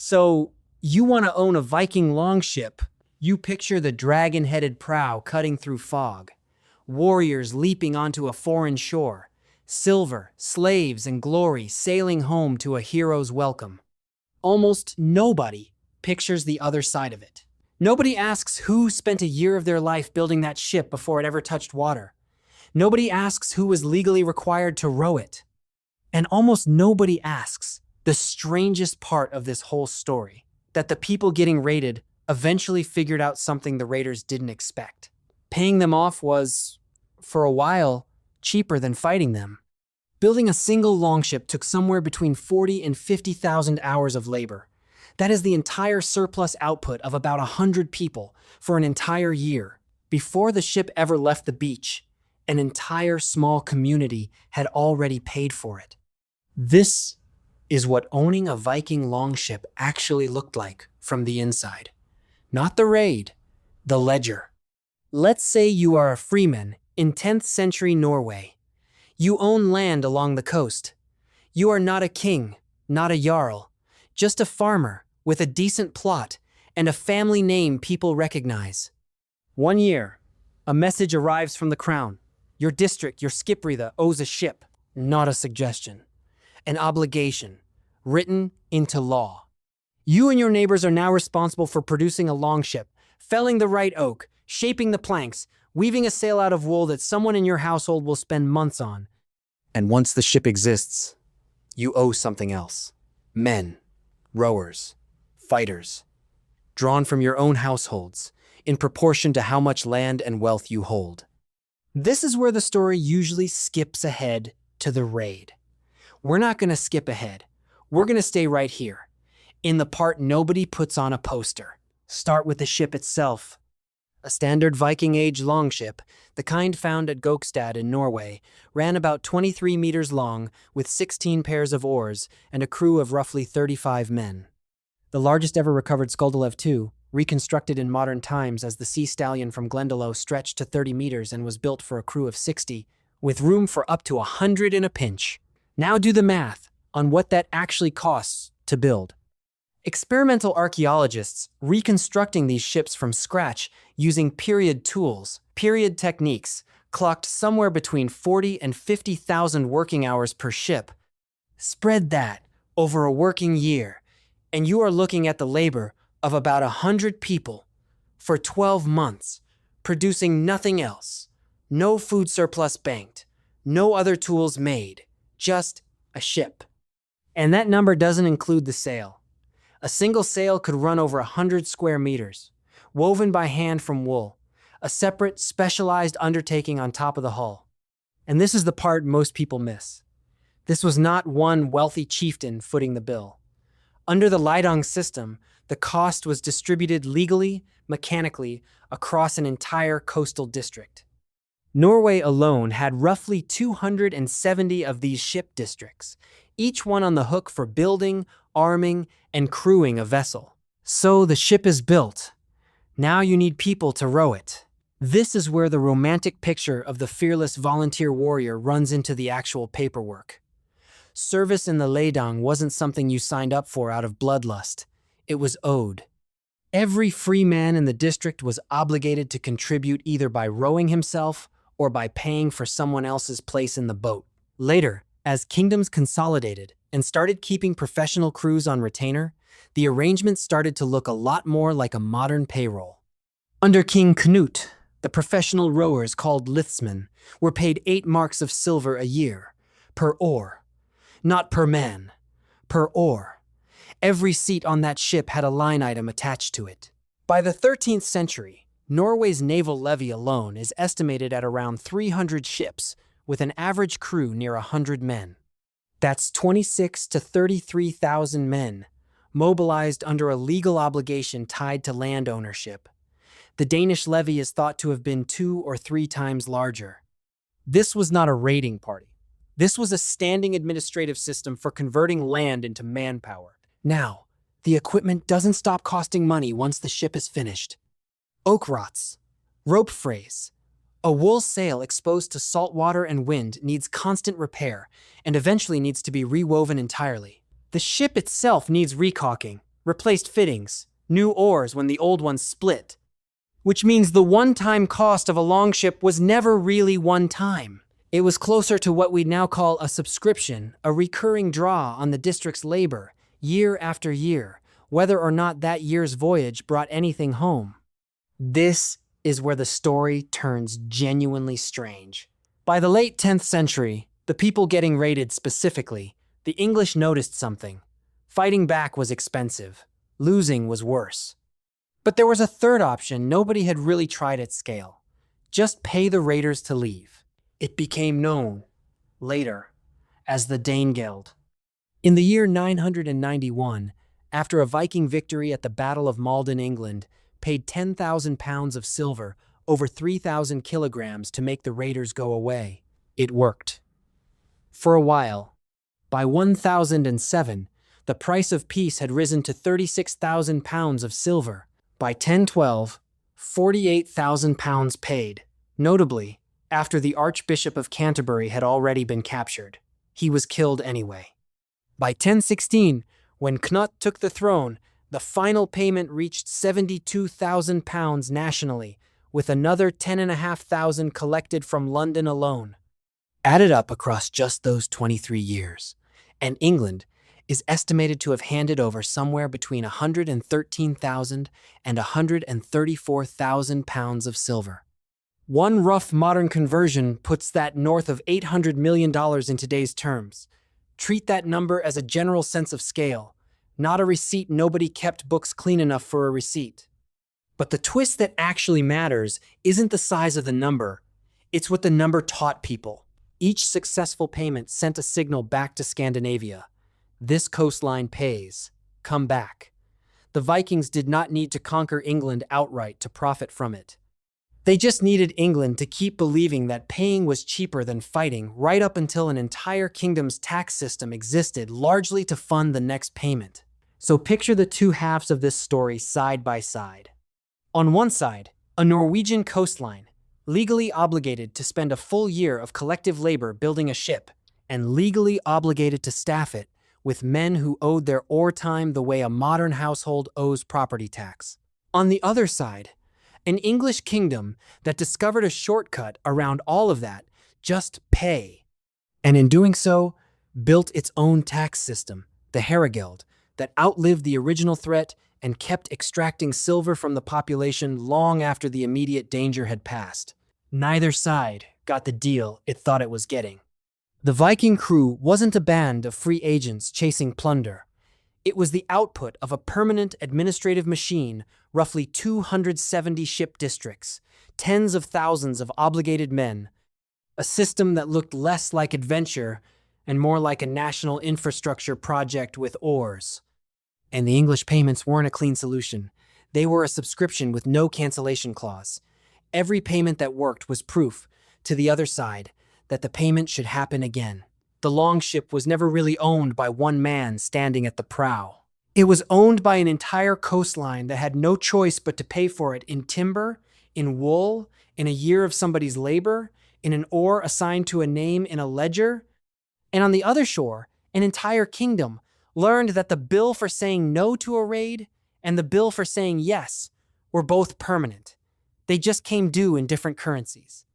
So, you want to own a Viking Longship. You picture the dragon-headed prow cutting through fog, warriors leaping onto a foreign shore, silver, slaves, and glory sailing home to a hero's welcome. Almost nobody pictures the other side of it. Nobody asks who spent a year of their life building that ship before it ever touched water. Nobody asks who was legally required to row it. And almost nobody asks the strangest part of this whole story, that the people getting raided eventually figured out something the raiders didn't expect. Paying them off was, for a while, cheaper than fighting them. Building a single longship took somewhere between 40 and 50,000 hours of labor. That is the entire surplus output of about 100 people for an entire year. Before the ship ever left the beach, an entire small community had already paid for it. This is what owning a Viking longship actually looked like from the inside. Not the raid, the ledger. Let's say you are a freeman in 10th century Norway. You own land along the coast. You are not a king, not a jarl, just a farmer with a decent plot and a family name people recognize. One year, a message arrives from the crown. Your district, your skipperida, owes a ship, not a suggestion. An obligation, written into law. You and your neighbors are now responsible for producing a longship, felling the right oak, shaping the planks, weaving a sail out of wool that someone in your household will spend months on. And once the ship exists, you owe something else. Men, rowers, fighters, drawn from your own households, in proportion to how much land and wealth you hold. This is where the story usually skips ahead to the raid. We're not going to skip ahead. We're going to stay right here, in the part nobody puts on a poster. Start with the ship itself. A standard Viking Age longship, the kind found at Gokstad in Norway, ran about 23 meters long with 16 pairs of oars and a crew of roughly 35 men. The largest ever recovered Skulderev II, reconstructed in modern times as the Sea Stallion from Glendalough, stretched to 30 meters and was built for a crew of 60, with room for up to 100 in a pinch. Now do the math on what that actually costs to build. Experimental archaeologists reconstructing these ships from scratch using period tools, period techniques, clocked somewhere between 40 and 50,000 working hours per ship. Spread that over a working year, and you are looking at the labor of about 100 people for 12 months, producing nothing else. No food surplus banked, no other tools made, just a ship. And that number doesn't include the sail. A single sail could run over 100 square meters, woven by hand from wool, a separate, specialized undertaking on top of the hull. And this is the part most people miss. This was not one wealthy chieftain footing the bill. Under the Leidang system, the cost was distributed legally, mechanically, across an entire coastal district. Norway alone had roughly 270 of these ship districts, each one on the hook for building, arming, and crewing a vessel. So the ship is built. Now you need people to row it. This is where the romantic picture of the fearless volunteer warrior runs into the actual paperwork. Service in the Leidang wasn't something you signed up for out of bloodlust. It was owed. Every free man in the district was obligated to contribute either by rowing himself or by paying for someone else's place in the boat. Later, as kingdoms consolidated and started keeping professional crews on retainer, the arrangement started to look a lot more like a modern payroll. Under King Canute, the professional rowers called lithsmen were paid 8 marks of silver a year, per oar. Not per man, per oar. Every seat on that ship had a line item attached to it. By the 13th century, Norway's naval levy alone is estimated at around 300 ships, with an average crew near 100 men. That's 26 to 33,000 men, mobilized under a legal obligation tied to land ownership. The Danish levy is thought to have been 2 or 3 times larger. This was not a raiding party. This was a standing administrative system for converting land into manpower. Now, the equipment doesn't stop costing money once the ship is finished. Oak rots, rope frays. A wool sail exposed to salt water and wind needs constant repair and eventually needs to be rewoven entirely. The ship itself needs recaulking, replaced fittings, new oars when the old ones split. Which means the one-time cost of a longship was never really one time. It was closer to what we'd now call a subscription, a recurring draw on the district's labor, year after year, whether or not that year's voyage brought anything home. This is where the story turns genuinely strange. By the late 10th century, the people getting raided specifically, the English noticed something. Fighting back was expensive. Losing was worse. But there was a third option nobody had really tried at scale. Just pay the raiders to leave. It became known, later, as the Danegeld. In the year 991, after a Viking victory at the Battle of Malden, England, paid 10,000 pounds of silver, over 3,000 kilograms, to make the raiders go away. It worked. For a while. By 1007, the price of peace had risen to 36,000 pounds of silver. By 1012, 48,000 pounds paid. Notably, after the Archbishop of Canterbury had already been captured. He was killed anyway. By 1016, when Knut took the throne, the final payment reached 72,000 pounds nationally, with another 10,500 collected from London alone. Added up across just those 23 years, and England is estimated to have handed over somewhere between 113,000 and 134,000 pounds of silver. One rough modern conversion puts that north of $800 million in today's terms. Treat that number as a general sense of scale, not a receipt nobody kept books clean enough for a receipt. But the twist that actually matters isn't the size of the number, it's what the number taught people. Each successful payment sent a signal back to Scandinavia. This coastline pays. Come back. The Vikings did not need to conquer England outright to profit from it. They just needed England to keep believing that paying was cheaper than fighting, right up until an entire kingdom's tax system existed largely to fund the next payment. So picture the two halves of this story side by side. On one side, a Norwegian coastline, legally obligated to spend a full year of collective labor building a ship, and legally obligated to staff it with men who owed their oar time the way a modern household owes property tax. On the other side, an English kingdom that discovered a shortcut around all of that, just pay. And in doing so, built its own tax system, the Danegeld, that outlived the original threat and kept extracting silver from the population long after the immediate danger had passed. Neither side got the deal it thought it was getting. The Viking crew wasn't a band of free agents chasing plunder. It was the output of a permanent administrative machine, roughly 270 ship districts, tens of thousands of obligated men, a system that looked less like adventure and more like a national infrastructure project with oars. And the English payments weren't a clean solution. They were a subscription with no cancellation clause. Every payment that worked was proof, to the other side, that the payment should happen again. The Longship was never really owned by one man standing at the prow. It was owned by an entire coastline that had no choice but to pay for it in timber, in wool, in a year of somebody's labor, in an oar assigned to a name in a ledger. And on the other shore, an entire kingdom learned that the bill for saying no to a raid and the bill for saying yes were both permanent. They just came due in different currencies.